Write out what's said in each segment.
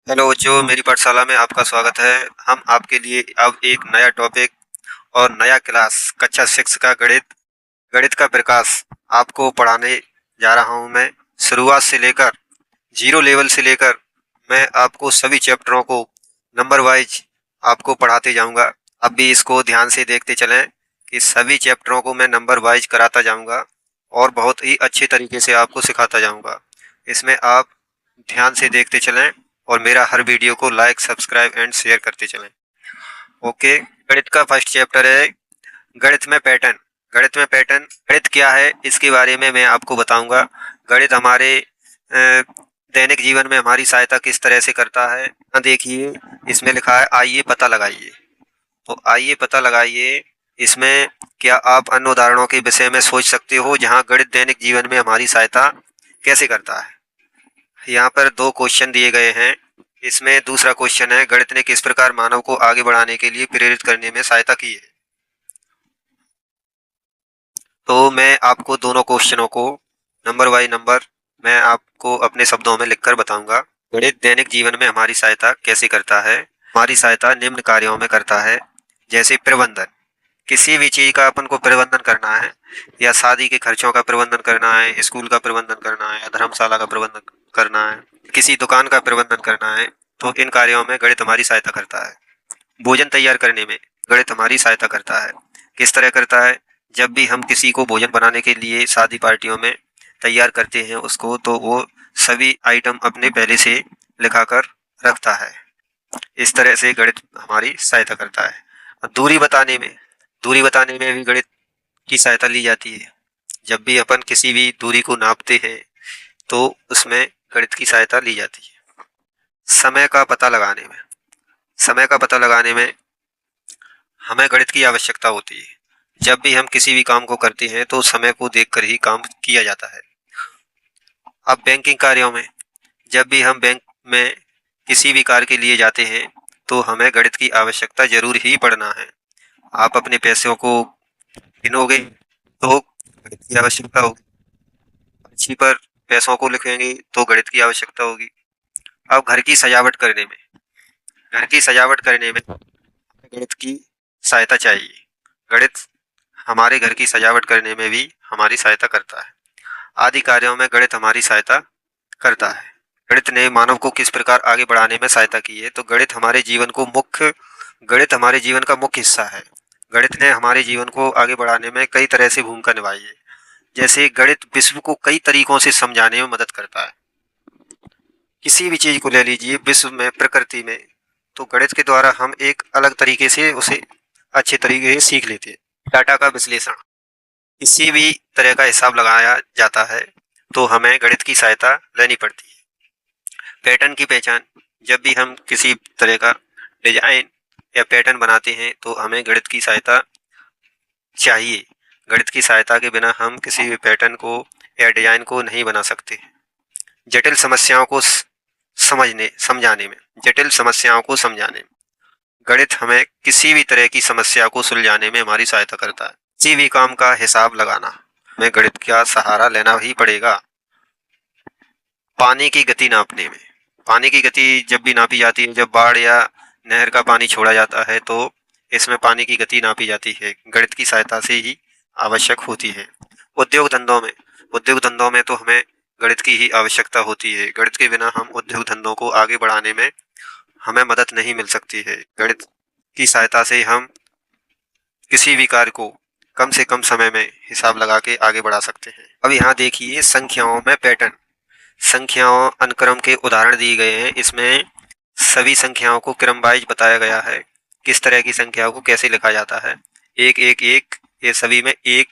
Hello बच्चों, मेरी पाठशाला में आपका स्वागत है। हम आपके लिए अब एक नया टॉपिक और नया क्लास कक्षा 6 का गणित गणित का प्रकाश आपको पढ़ाने जा रहा हूं। मैं शुरुआत से लेकर जीरो लेवल से लेकर मैं आपको सभी चैप्टरों को नंबर वाइज आपको पढ़ाते जाऊंगा। अब भी इसको ध्यान से देखते चलें कि सभी चैप्टरों को मैं नंबर वाइज कराता जाऊंगा और बहुत ही अच्छे तरीके से आपको सिखाता जाऊंगा। इसमें आप ध्यान से देखते चलें और मेरा हर वीडियो को लाइक, सब्सक्राइब एंड शेयर करते चलें। ओके, गणित का फर्स्ट चैप्टर है गणित में पैटर्न। गणित में पैटर्न, गणित क्या है इसके बारे में मैं आपको बताऊंगा। गणित हमारे दैनिक जीवन में हमारी सहायता किस तरह से करता है। देखिए, इसमें लिखा है आइए पता लगाइए। तो आइए पता लगाइए, इसमें क्या आप अन्य उदाहरणों के विषय में सोच सकते हो जहां गणित दैनिक जीवन में हमारी सहायता कैसे करता है। यहाँ पर दो क्वेश्चन दिए गए हैं। इसमें दूसरा क्वेश्चन है गणित ने किस प्रकार मानव को आगे बढ़ाने के लिए प्रेरित करने में सहायता की है। तो मैं आपको दोनों क्वेश्चनों को नंबर बाई नंबर मैं आपको अपने शब्दों में लिखकर बताऊंगा। गणित दैनिक जीवन में हमारी सहायता कैसे करता है। हमारी सहायता निम्न कार्यों में करता है, जैसे प्रबंधन। किसी भी चीज का अपन को प्रबंधन करना है, या शादी के खर्चों का प्रबंधन करना है, स्कूल का प्रबंधन करना है, या धर्मशाला का प्रबंधन करना है, किसी दुकान का प्रबंधन करना है, तो इन कार्यों में गणित हमारी सहायता करता है। भोजन तैयार करने में गणित हमारी सहायता करता है। किस तरह करता है? जब भी हम किसी को भोजन बनाने के लिए शादी पार्टियों में तैयार करते हैं उसको, तो वो सभी आइटम अपने पहले से लिखा कर रखता है। इस तरह से गणित हमारी सहायता करता है। दूरी बताने में भी गणित की सहायता ली जाती है। जब भी अपन किसी भी दूरी को नापते हैं तो उसमें गणित की सहायता ली जाती है। समय का पता लगाने में समय का पता लगाने में हमें गणित की आवश्यकता होती है। जब भी हम किसी भी काम को करते हैं तो समय को देखकर ही काम किया जाता है। अब बैंकिंग कार्यों में, जब भी हम बैंक में किसी भी कार्य के लिए जाते हैं तो हमें गणित की आवश्यकता जरूर ही पड़ना है। आप अपने पैसों को गिनोगे तो गणित की आवश्यकता होगी। पर्ची पर पैसों को लिखेंगे तो गणित की आवश्यकता होगी। अब घर की सजावट करने में गणित की सहायता चाहिए। गणित हमारे घर की सजावट करने में भी हमारी सहायता करता है। आदि कार्यों में गणित हमारी सहायता करता है। गणित ने मानव को किस प्रकार आगे बढ़ाने में सहायता की है। तो गणित हमारे जीवन का मुख्य हिस्सा है। गणित ने हमारे जीवन को आगे बढ़ाने में कई तरह से भूमिका निभाई है। जैसे गणित विश्व को कई तरीकों से समझाने में मदद करता है। किसी भी चीज को ले लीजिए, विश्व में, प्रकृति में, तो गणित के द्वारा हम एक अलग तरीके से उसे अच्छे तरीके से सीख लेते हैं। डाटा का विश्लेषण, किसी भी तरह का हिसाब लगाया जाता है तो हमें गणित की सहायता लेनी पड़ती है। पैटर्न की पहचान, जब भी हम किसी तरह का डिजाइन या पैटर्न बनाते हैं तो हमें गणित की सहायता चाहिए। गणित की सहायता के बिना हम किसी भी पैटर्न को या डिजाइन को नहीं बना सकते। जटिल समस्याओं को समझाने में गणित हमें किसी भी तरह की समस्या को सुलझाने में हमारी सहायता करता है। किसी भी काम का हिसाब लगाना हमें गणित का सहारा लेना ही पड़ेगा। पानी की गति नापने में, पानी की गति जब भी नापी जाती है, जब बाढ़ या नहर का पानी छोड़ा जाता है तो इसमें पानी की गति नापी जाती है, गणित की सहायता से ही आवश्यक होती है। उद्योग धंधों में तो हमें गणित की ही आवश्यकता होती है। गणित के बिना हम उद्योग धंधों को आगे बढ़ाने में हमें मदद नहीं मिल सकती है। गणित की सहायता से हम किसी भी कार्य को कम से कम समय में हिसाब लगा के आगे बढ़ा सकते हैं। अब यहाँ देखिए संख्याओं में पैटर्न। संख्याओं अनुक्रम के उदाहरण दिए गए हैं। इसमें सभी संख्याओं को क्रम वाइज बताया गया है। किस तरह की संख्याओं को कैसे लिखा जाता है। एक एक एक, ये सभी में एक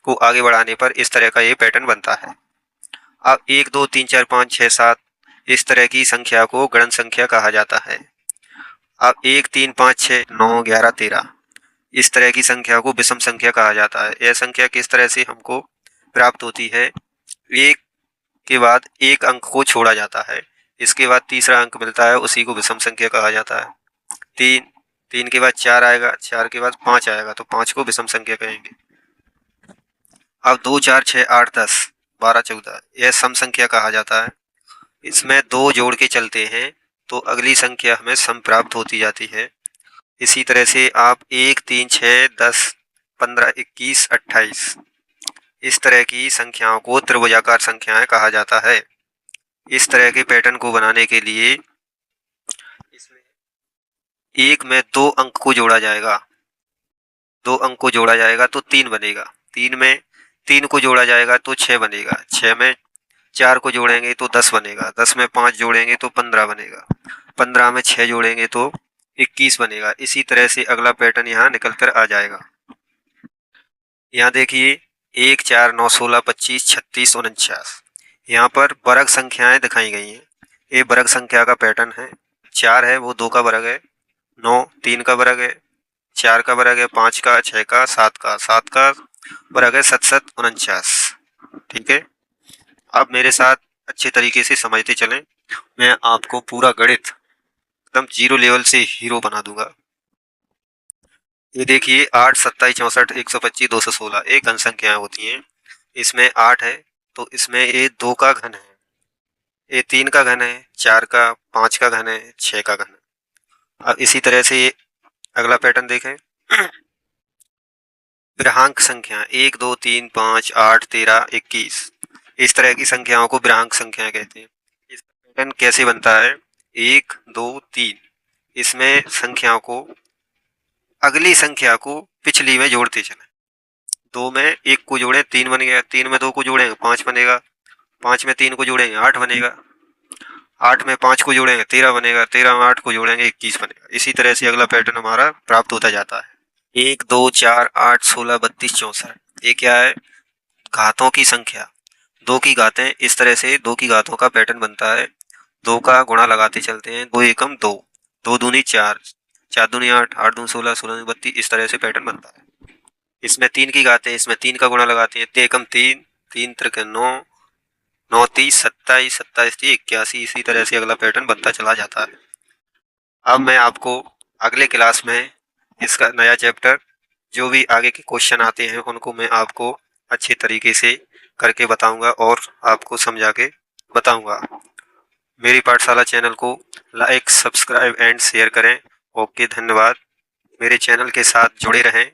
को आगे बढ़ाने पर इस तरह का ये पैटर्न बनता है। अब 1 2 3 4 5 6 7 इस तरह की संख्या को गणन संख्या कहा जाता है। अब 1 3 5 6 9 11 13 इस तरह की संख्या को विषम संख्या कहा जाता है। यह संख्या किस तरह से हमको प्राप्त होती है। एक के बाद एक अंक को छोड़ा जाता है, इसके बाद तीसरा अंक मिलता है, उसी को विषम संख्या कहा जाता है। तीन के बाद 4 आएगा, 4 के बाद 5 आएगा, तो 5 को विषम संख्या कहेंगे। अब 2 4 6 8 10 12 14 यह सम संख्या कहा जाता है। इसमें 2 जोड़ के चलते हैं तो अगली संख्या हमें सम प्राप्त होती जाती है। इसी तरह से आप 1, 3, 6, 10, 15, 21, 28 इस तरह की संख्याओं को त्रिभुजाकार संख्याएं कहा जाता है। इस तरह के पैटर्न को बनाने के लिए इसमें 1 में 2 अंक को जोड़ा जाएगा, 2 अंक को जोड़ा जाएगा तो 3 बनेगा, 3 में 3 को जोड़ा जाएगा तो 6 बनेगा, 6 में 4 को जोड़ेंगे तो 10 बनेगा, 10 में 5 जोड़ेंगे तो 15 बनेगा, 15 में 6 जोड़ेंगे तो 21 बनेगा। इसी तरह से अगला पैटर्न यहाँ निकल कर आ जाएगा। यहाँ देखिए 1, 4, 9, 16, 25, 36, 49 यहाँ पर वर्ग संख्याएं दिखाई गई हैं। ये वर्ग संख्या का पैटर्न है। 4 है वो 2 का वर्ग है, 9 3 का वर्ग है, 4 का वर्ग है 5 का, 6 का, 7 का वर्ग है 7, 49। ठीक है, आप मेरे साथ अच्छे तरीके से समझते चलें। मैं आपको पूरा गणित एकदम जीरो लेवल से हीरो बना दूंगा। ये देखिए 8, 27, 64, 125, 216 ये घन संख्याएं होती हैं। इसमें 8 है तो इसमें ये 2 का घन है, ये 3 का घन है, 4 का, 5 का घन है, 6 का घन है। अब इसी तरह से ये अगला पैटर्न देखें। बृहंक संख्या 1, 2, 3, 5, 8, 13, 21 इस तरह की संख्याओं को बृहंक संख्या कहते हैं। इसका पैटर्न कैसे बनता है? 1, 2, 3 इसमें संख्याओं को अगली संख्या को पिछली में जोड़ते चले। 2 में 1 को जोड़े 3 बन गया, 3 में 2 को जोड़ेंगे 5 बनेगा, 5 में 3 को जोड़ेंगे 8 बनेगा, 8 में 5 को जोड़ेंगे 13 बनेगा, 13 में 8 को जोड़ेंगे 21 बनेगा। इसी तरह से अगला पैटर्न हमारा प्राप्त होता जाता है। 1, 2, 4, 8, 16, 32, 64 ये क्या है? घातों की संख्या, 2 की घातें। इस तरह से 2 की घातों का पैटर्न बनता है। 2 का गुणा लगाते चलते हैं, 2 एकम 2, 2 दूनी 4, 4 दूनी 8, 8 दूनी 16, 16 दूनी 32 इस तरह से पैटर्न बनता है। इसमें 3 की घातें, इसमें 3 का गुणा लगाते हैं, 3 एकम 3, 3 त्रिक 9, 9 30, 27, 27 30, 81 इसी तरह से अगला पैटर्न बनता चला जाता है। अब मैं आपको अगले क्लास में इसका नया चैप्टर जो भी आगे के क्वेश्चन आते हैं उनको मैं आपको अच्छे तरीके से करके बताऊंगा और आपको समझा के बताऊंगा। मेरी पाठशाला चैनल को लाइक, सब्सक्राइब एंड शेयर करें। ओके, धन्यवाद। मेरे चैनल के साथ जुड़े रहें।